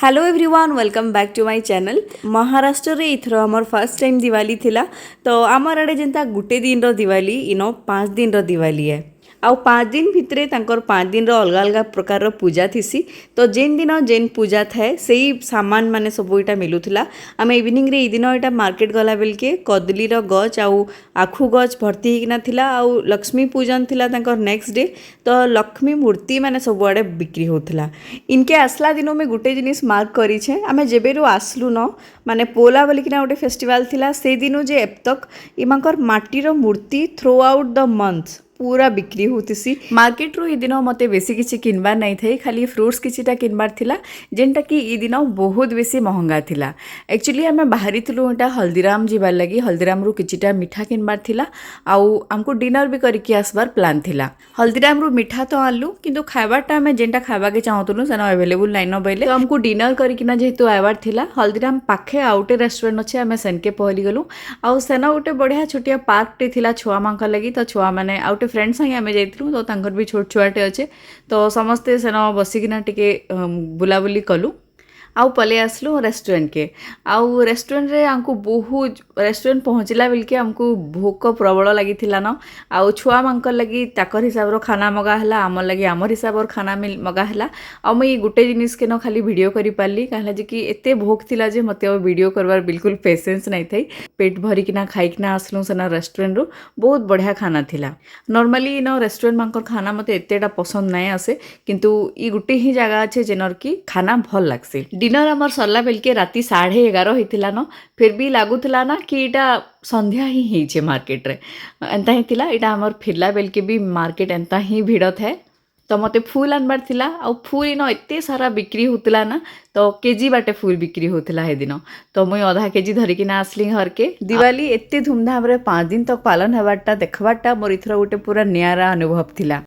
Hello everyone welcome back to my channel. Maharashtra रे इथर हमर फर्स्ट टाइम दिवाली थिला। तो आमर आड़े जेनता गुटे दिन रो दिवाली इनो 5 दिन रो दिवाली है। आउ 5 दिन भितरे तांकर 5 दिन रो अलग अलग प्रकार रो पूजा थिसी। तो जेन दिन जेन पूजा थाए सेही सामान माने सब इटा मिलुथिला। आमे इवनिंग रे ई दिन इटा मार्केट गला बेल के कदली रो गछ आउ आखु गछ भर्ती हिकना थिला। आउ लक्ष्मी पूजन थिला तांकर नेक्स्ट डे। तो लक्ष्मी मूर्ति माने सब आड़े बिक्री होथिला। इनके आसला दिनों में गुटे जिनिस मार्क करिछे आमे जेबेरु आसलु न माने पोला बोलिकिना गोटे फेस्टिवल थिला से दिनु जे अब तक इमांकर माटीर मूर्ति थ्रू आउट द मंथ पूरा बिक्री होतीसी। मार्केट रो ई दिन मते बेसी किछि किनबार नहीं थे, खाली फ्रूट्स किछिटा किनबार थिला जेनटा कि ई दिन बहुत बेसी महंगा थिला। एक्चुअली आमे बाहरी थिलु एटा हल्दीराम जिबार लगी। हल्दीराम रु किछिटा मिठा किनबार थिला आउ हमको डिनर भी करके आसबार प्लान थिला। हल्दीराम रु मिठा तो आलु किंतु खाइबारटा आमे जेनटा खाइबा के चाहतुनु सेना अवेलेबल नाइन बोले तो हमको डिनर करकिना जेहेतु आइबार थिला। हल्दीराम पाखे आउटे रेस्टोरेंट अच्छे आमे सेनके पहली गलु आउ सेना गोटे बढ़िया छोटिया पार्क टे थिला छुआ मांका लगी। तो छुआ माने आउटे फ्रेंड संगे आमे जाइथिलु तो तांकर भी छोट छुआटे अच्छे तो समस्ते सेना बसिकिना टिके बुलाबुली कलु आउ पले आसलु रेस्टोरेंट के। आउ रेस्टोरेंट रे हमको बहुत रेस्टोरेंट पहुँचला बेलके हमको भोक प्रबल लगी न। आउ छुआ मांकर लगी ताकर हिसाब रो खाना मगा हला, आमर लगी आमर हिसाब रो खाना मगा हला। आउ मुई गुटे जिनिस के न खाली वीडियो करि पारली कहला जे कि एते भोक थिला जे मते अब वीडियो करबार बिल्कुल पेशेंस नहीं थई। पेट भरी किना खाइकिना आसलु सेना रेस्टोरेंट रो बहुत बढ़िया खाना थिला। नॉर्मली न रेस्टोरेंट मांकर खाना मते एतेटा पसंद नहीं आसे किंतु ई गुटे ही जगह अच्छे जेनर की खाना भल लागसे। डिनर आमर सरला बेलके राति 11:30 होइतिला न, फिर भी लागुथिला ना कि इटा संध्या ही ହେଇଛେ मार्केट रे एंता ही थिला। इटा आमर फिरला बेलके भी मार्केट एंता ही भिड़ थाए। तो मते फूल आनबार थिला आउ फूल इन एते सारा बिक्री होतिला ना तो केजी बाटे फूल बिक्री होतिला हे दिन। तो मुई आधा केजी धरिकी ना आसली घर के। दिवाली एते धूमधाम रे 5 दिन तक पालन हेबारटा देखबारटा मोर इथरा गोटे पूरा नियारा अनुभव थिला।